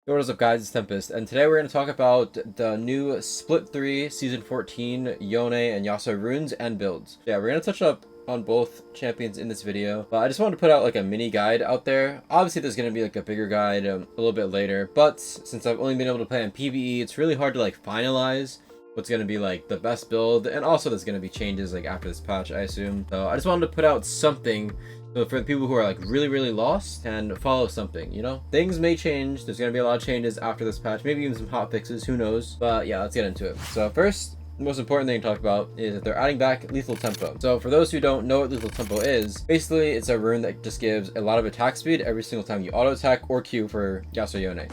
Yo, what is up guys, it's Tempest, and today we're going to talk about the new Split 3 Season 14 Yone and Yasuo runes and builds. Yeah, we're going to touch up on both champions in this video, but I just wanted to put out like a mini guide out there. Obviously there's going to be like a bigger guide a little bit later, but since I've only been able to play on PvE, it's really hard to like finalize what's going to be like the best build, and also there's going to be changes like after this patch, I assume. So I just wanted to put out something so for the people who are like really lost and follow something, you know? Things may change. There's going to be a lot of changes after this patch, maybe even some hot fixes, who knows? But yeah, let's get into it. So first, the most important thing to talk about is that they're adding back lethal tempo. So for those who don't know what lethal tempo is, basically it's a rune that just gives a lot of attack speed every single time you auto attack or Q for Yasuo Yone.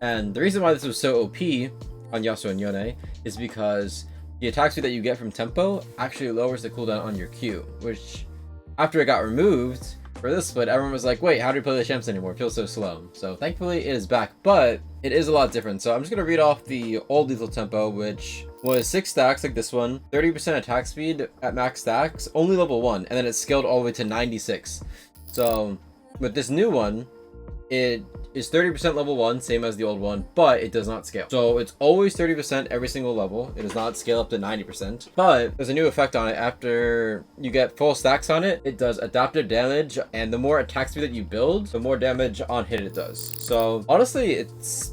And the reason why this was so OP on Yasuo and Yone is because the attack speed that you get from tempo actually lowers the cooldown on your Q, which after it got removed for this split, everyone was like, wait, how do we play the champs anymore? It feels so slow. So thankfully it is back, but it is a lot different. So I'm just going to read off the old lethal tempo, which was 6 stacks like this one, 30% attack speed at max stacks, only level 1, and then it's scaled all the way to 96. So with this new one, it is 30% level 1, same as the old one, but it does not scale. So it's always 30% every single level. It does not scale up to 90%, but there's a new effect on it. After you get full stacks on it, it does adaptive damage, and the more attack speed that you build, the more damage on hit it does. So honestly,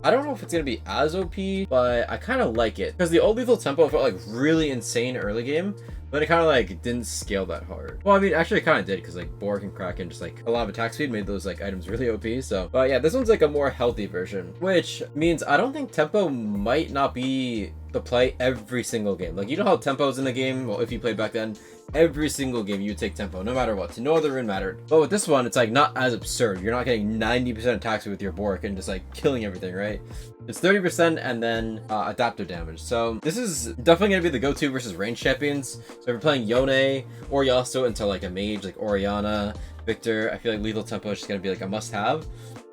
I don't know if it's gonna be as OP, but I kind of like it because the old lethal tempo felt like really insane early game, but it kind of like didn't scale that hard. Well, I mean, actually it kind of did, because like Bork and Kraken just like a lot of attack speed made those like items really OP. So, but yeah, this one's like a more healthy version, which means I don't think tempo might not be the play every single game. Like, you know how tempo's in the game? Well, if you played back then, every single game you would take tempo, no matter what. So no other rune mattered. But with this one, it's like not as absurd. You're not getting 90% attack speed with your Bork and just like killing everything, right? It's 30% and then adaptive damage. So this is definitely going to be the go-to versus range champions. So if you're playing Yone or Yasuo into like a mage like Orianna, Victor, I feel like lethal tempo is just going to be like a must-have.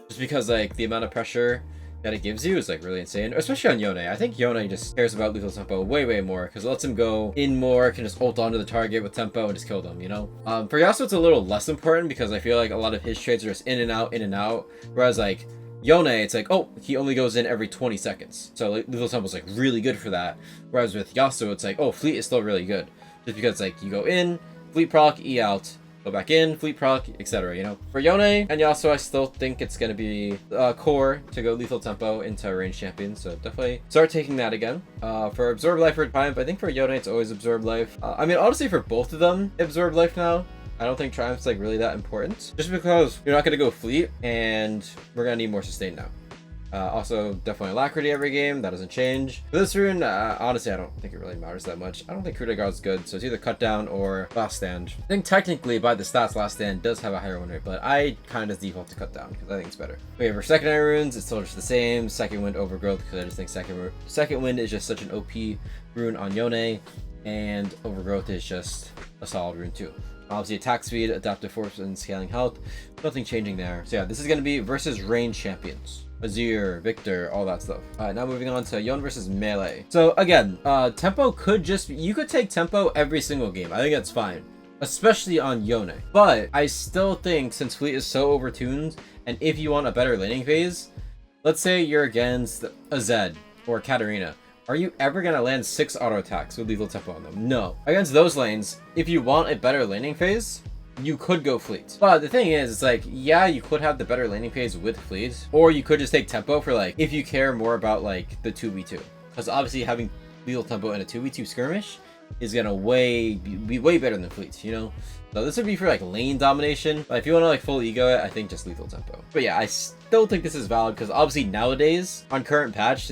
Just because like the amount of pressure that it gives you is like really insane, especially on Yone. I think Yone just cares about lethal tempo way more because it lets him go in more, can just ult onto the target with tempo and just kill them, you know? For Yasuo, it's a little less important because I feel like a lot of his trades are just in and out, whereas like Yone, it's like, oh, he only goes in every 20 seconds. So lethal tempo is like really good for that. Whereas with Yasuo, it's like, oh, fleet is still really good. Just because like you go in, fleet proc, E out, go back in, fleet proc, etc. You know, for Yone and Yasuo, I still think it's gonna be core to go lethal tempo into range champions. So definitely start taking that again. For absorb life or triumph, I think for Yone it's always absorb life. I mean, honestly, for both of them, absorb life now. I don't think triumph's like really that important, just because you're not gonna go fleet, and we're gonna need more sustain now. Also, definitely alacrity every game. That doesn't change. For this rune, honestly, I don't think it really matters that much. I don't think coup de grace's good, so it's either cut down or last stand. I think technically by the stats, last stand does have a higher win rate, but I kind of default to cut down because I think it's better. Wait, for secondary runes, it's still just the same. Second wind overgrowth, because I just think second wind is just such an OP rune on Yone, and overgrowth is just a solid rune too. Obviously, attack speed, adaptive force, and scaling health. Nothing changing there. So yeah, this is going to be versus range champions. Azir, Victor, all that stuff. Alright, now moving on to Yone versus melee. So again, tempo could just be, you could take tempo every single game. I think that's fine, especially on Yone. But I still think since fleet is so overtuned, and if you want a better laning phase, let's say you're against a Zed or Katarina. Are you ever going to land 6 auto attacks with lethal tempo on them? No. Against those lanes, if you want a better laning phase, you could go fleet. But the thing is, it's like, yeah, you could have the better laning phase with fleet, or you could just take tempo for like, if you care more about like the 2v2. Because obviously having lethal tempo in a 2v2 skirmish is gonna be way better than fleet, you know? So this would be for like lane domination, but if you want to like full ego it, I think just lethal tempo. But yeah, I still think this is valid because obviously nowadays on current patch,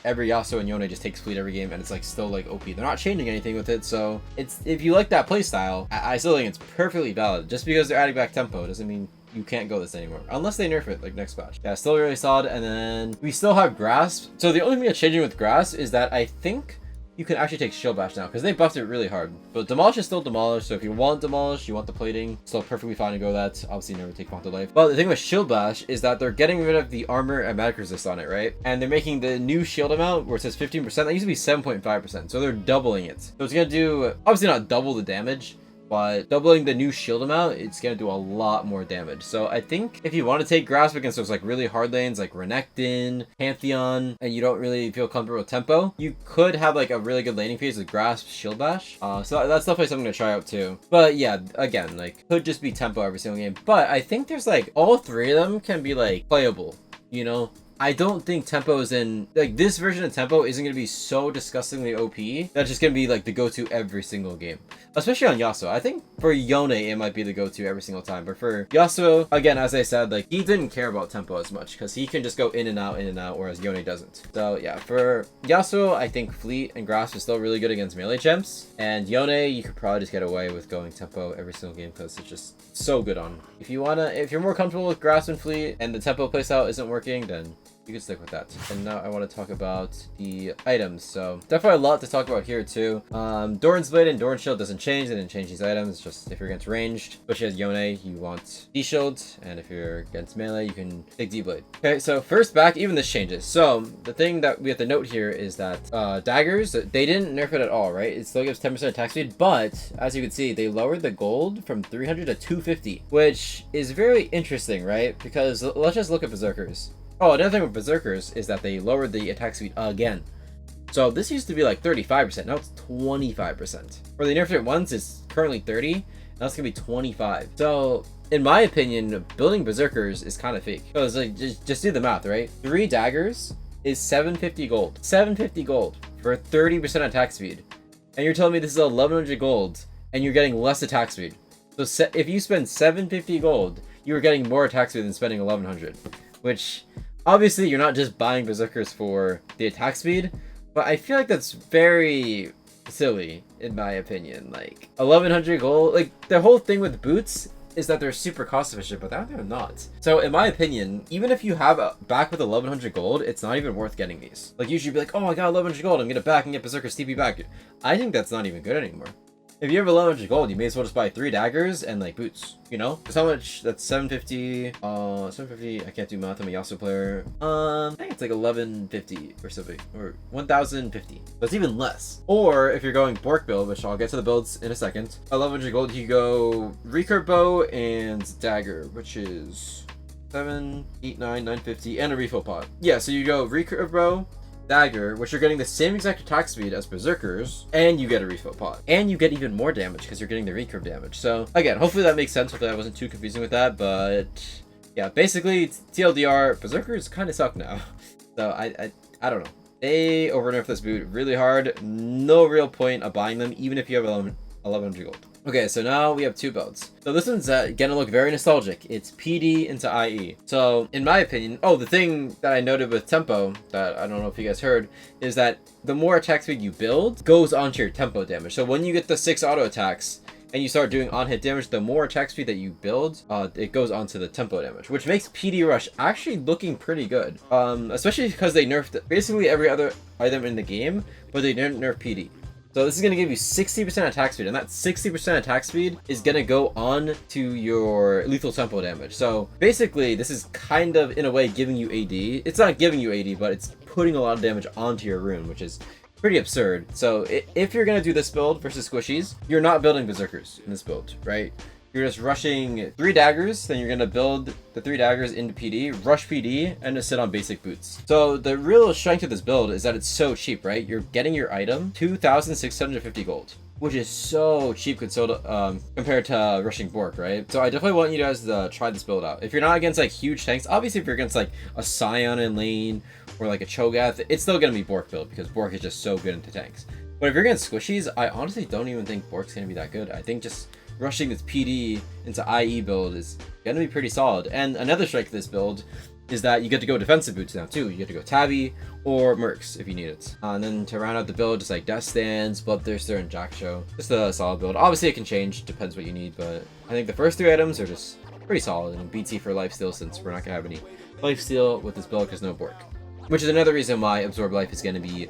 every Yasuo and Yone just takes fleet every game, and it's like still like OP. They're not changing anything with it, so it's, if you like that playstyle, I still think it's perfectly valid. Just because they're adding back tempo doesn't mean you can't go this anymore unless they nerf it like next patch. Yeah, still really solid. And then we still have grasp. So the only thing that's changing with grasp is that I think you can actually take shield bash now because they buffed it really hard. But demolish is still demolish, so if you want demolish, you want the plating, still perfectly fine to go that. Obviously never take Vaank to life. But the thing with shield bash is that they're getting rid of the armor and magic resist on it, right? And they're making the new shield amount where it says 15%, that used to be 7.5%, so they're doubling it. So it's gonna do, obviously not double the damage, but doubling the new shield amount, it's gonna do a lot more damage. So I think if you want to take Grasp against those like really hard lanes like Renekton, Pantheon, and you don't really feel comfortable with tempo, you could have like a really good laning phase with Grasp, Shield Bash. So that's definitely something to try out too. But yeah, again, like could just be tempo every single game. But I think there's like all three of them can be like playable, you know? I don't think tempo is in like this version of tempo isn't gonna be so disgustingly OP that's just gonna be like the go-to every single game, especially on Yasuo. I think for Yone it might be the go-to every single time, but for Yasuo, again, as I said, like he didn't care about tempo as much because he can just go in and out, whereas Yone doesn't. So yeah, for Yasuo, I think Fleet and Grasp is still really good against melee champs, and Yone you could probably just get away with going tempo every single game because it's just so good on. If you're more comfortable with Grasp and Fleet and the tempo playstyle isn't working, then you can stick with that. And now I want to talk about the items. So definitely a lot to talk about here too. Doran's Blade and Doran's Shield doesn't change. They didn't change these items. It's just if you're against ranged, especially as Yone, you want D-Shield. And if you're against melee, you can take D-Blade. Okay, so first back, even this changes. So the thing that we have to note here is that daggers, they didn't nerf it at all, right? It still gives 10% attack speed, but as you can see, they lowered the gold from 300 to 250, which is very interesting, right? Because let's just look at Berserkers. Oh, another thing with Berserkers is that they lowered the attack speed again. So this used to be like 35%, now it's 25%. Where they nerfed it once, it's currently 30, now it's gonna be 25. So, in my opinion, building Berserkers is kind of fake. Because like, just do the math, right? 3 daggers is 750 gold. 750 gold for 30% attack speed. And you're telling me this is 1100 gold, and you're getting less attack speed. So if you spend 750 gold, you are getting more attack speed than spending 1100. Which... obviously, you're not just buying Berserkers for the attack speed, but I feel like that's very silly, in my opinion. Like, 1100 gold, like, the whole thing with boots is that they're super cost efficient, but they're not. So, in my opinion, even if you have a back with 1100 gold, it's not even worth getting these. Like, usually you'd be like, oh, I got 1100 gold, I'm gonna back and get Berserkers TP back. I think that's not even good anymore. If you have 1100 gold, you may as well just buy 3 daggers and like boots, you know? Because how much? That's 750. 750. I can't do math. I'm a Yasuo player. I think it's like 1150 or something, or 1050. That's even less. Or if you're going Bork build, which I'll get to the builds in a second, 1100 gold, you go recurve bow and dagger, which is 7, 8, 9, 950, and a refill pot. Yeah, so you go recurve bow, dagger, which you're getting the same exact attack speed as Berserkers, and you get a refill pot. And you get even more damage because you're getting the recurve damage. So again, hopefully that makes sense. Hopefully I wasn't too confusing with that, but yeah, basically TLDR, Berserkers kind of suck now. So I don't know. They overnerfed this boot really hard. No real point of buying them, even if you have 1100 gold. Okay, so now we have 2 builds. So this one's gonna look very nostalgic. It's PD into IE. So in my opinion, the thing that I noted with tempo that I don't know if you guys heard is that the more attack speed you build goes onto your tempo damage. So when you get the 6 auto attacks and you start doing on-hit damage, the more attack speed that you build, it goes onto the tempo damage, which makes PD Rush actually looking pretty good. Especially because they nerfed basically every other item in the game, but they didn't nerf PD. So this is going to give you 60% attack speed, and that 60% attack speed is going to go on to your lethal tempo damage. So basically, this is kind of, in a way, giving you AD. It's not giving you AD, but it's putting a lot of damage onto your rune, which is pretty absurd. So if you're going to do this build versus squishies, you're not building Berserkers in this build, right? You're just rushing 3 daggers, then you're going to build the 3 daggers into PD, rush PD, and just sit on basic boots. So the real strength of this build is that it's so cheap, right? You're getting your item 2,650 gold, which is so cheap compared to rushing Bork, right? So I definitely want you guys to try this build out. If you're not against like huge tanks, obviously if you're against like a Scion in lane or like a Cho'Gath, it's still going to be Bork build because Bork is just so good into tanks. But if you're against squishies, I honestly don't even think Bork's going to be that good. I think just rushing this PD into IE build is going to be pretty solid. And another strike of this build is that you get to go defensive boots now too. You get to go Tabby or Mercs if you need it. And then to round out the build, just like Death Stands, Bloodthirster, and Jackshow. Just a solid build. Obviously it can change, depends what you need, but I think the first 3 items are just pretty solid. And BT for lifesteal, since we're not going to have any lifesteal with this build because no Bork. Which is another reason why Absorb Life is going to be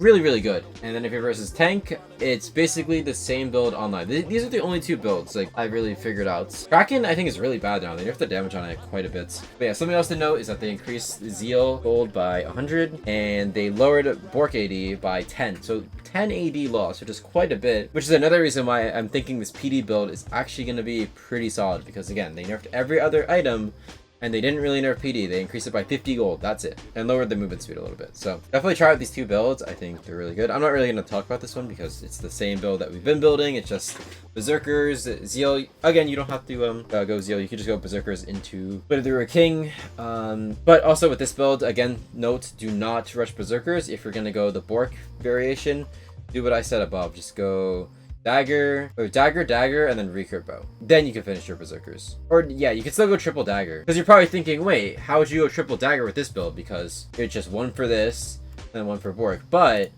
really, really good. And then if you're versus tank, it's basically the same build online. These are the only two builds like I really figured out. Kraken, I think, is really bad now. They nerfed the damage on it quite a bit. But yeah, something else to note is that they increased Zeal gold by 100 and they lowered Bork AD by 10. So 10 AD loss, which is quite a bit, which is another reason why I'm thinking this PD build is actually going to be pretty solid, because again, they nerfed every other item and they didn't really nerf PD. They increased it by 50 gold, that's it, and lowered the movement speed a little bit. So definitely try out these two builds. I think they're really good. I'm not really going to talk about this one because it's the same build that we've been building. It's just Berserkers, Zeal. Again, you don't have to go Zeal. You can just go Berserkers into Split Through a King. But also with this build, again, note, do not rush Berserkers. If you're going to go the Bork variation, do what I said above. Just go Dagger, or Dagger, and then recurve bow. Then you can finish your Berserkers. Or yeah, you can still go triple Dagger. Because you're probably thinking, wait, how would you go triple Dagger with this build? Because it's just one for this, and one for Bork. But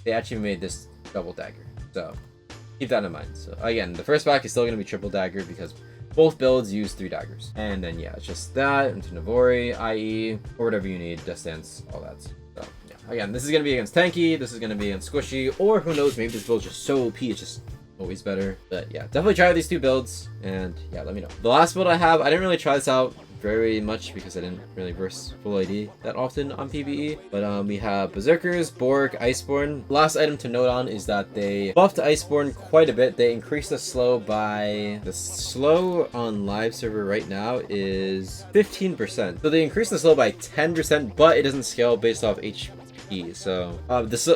they actually made this double Dagger. So keep that in mind. So again, the first pack is still going to be triple Dagger because both builds use 3 daggers. And then yeah, it's just that, into Navori, IE, or whatever you need, Death Stance, all that. So yeah, again, this is going to be against Tanky, this is going to be against Squishy, or who knows, maybe this build's just so OP, it's just always better. But yeah, definitely try out these two builds, and yeah, let me know. The last build I have, I didn't really try this out very much because I didn't really verse full AD that often on PvE, but we have Berserkers, Bork, Iceborn. Last item to note on is that they buffed Iceborn quite a bit. They increased the slow by, the slow on live server right now is 15%. So they increased the slow by 10%, but it doesn't scale based off HP. So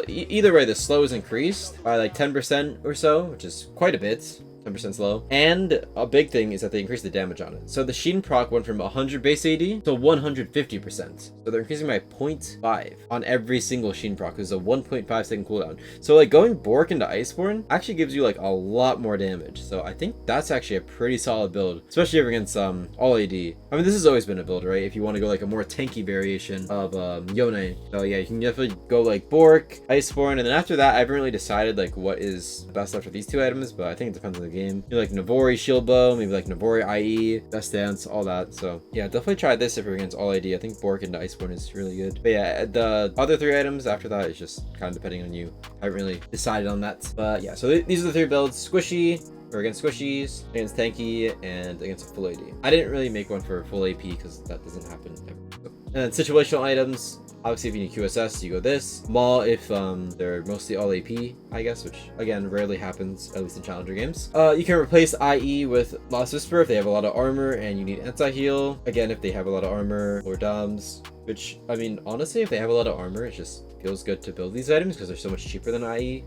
either way, the slow is increased by like 10% or so, which is quite a bit. 10% slow. And a big thing is that they increased the damage on it. So the Sheen proc went from 100 base AD to 150%. So they're increasing by 0.5 on every single Sheen proc. There's a 1.5 second cooldown. So like going Bork into Iceborn actually gives you like a lot more damage. So I think that's actually a pretty solid build, especially against all AD. I mean, this has always been a build, right? If you want to go like a more tanky variation of Yone. So yeah, you can definitely go like Bork, Iceborn, and then after that, I haven't really decided like what is best after these two items, but I think it depends on the game. You like Navori Shield Bow, maybe like Navori IE, Death Stance, all that. So yeah, definitely try this if you're against all AD. I think Bork into Iceborn is really good. But yeah, the other 3 items after that is just kind of depending on you. I haven't really decided on that. But yeah, so these are the 3 builds: Squishy, or against Squishies, against Tanky, and against a full AD. I didn't really make one for full AP because that doesn't happen ever. And then situational items. Obviously, if you need QSS, you go this. Maul if they're mostly all AP, I guess, which again rarely happens, at least in challenger games. You can replace IE with Lost Whisper if they have a lot of armor and you need anti-heal. Again, if they have a lot of armor, or Doms, which I mean, honestly, if they have a lot of armor, it just feels good to build these items because they're so much cheaper than IE.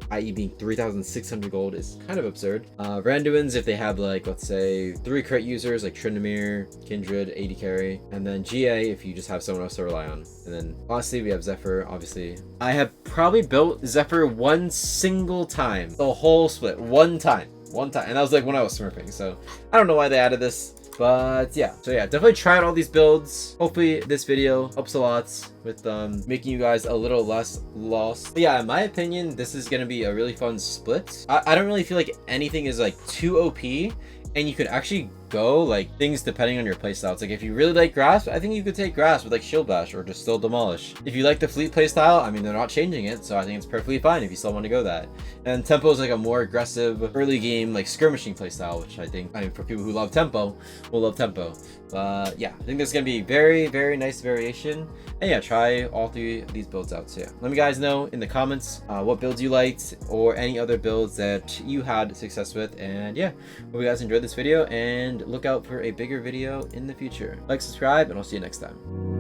IE being 3,600 gold is kind of absurd. Randuins if they have like, let's say 3 crit users like Tryndamere, Kindred, AD carry, and then GA if you just have someone else to rely on. And then lastly we have Zephyr. Obviously I have probably built Zephyr one single time, the whole split, one time, and that was like when I was smurfing. So I don't know why they added this. But yeah, so yeah, definitely try out all these builds. Hopefully this video helps a lot with making you guys a little less lost. But yeah, in my opinion, this is gonna be a really fun split. I don't really feel like anything is like too OP, and you could actually go like things depending on your playstyle. It's like if you really like Grasp, I think you could take Grasp with like Shield Bash or just still Demolish. If you like the Fleet playstyle, I mean, they're not changing it, so I think it's perfectly fine if you still want to go that. And Tempo is like a more aggressive early game like skirmishing playstyle, which I mean for people who love Tempo will love Tempo. But yeah, I think this is gonna be very, very nice variation. And yeah, try all 3 of these builds out. So yeah, let me guys know in the comments what builds you liked or any other builds that you had success with. And yeah, hope you guys enjoyed this video and look out for a bigger video in the future. Like, subscribe, and I'll see you next time.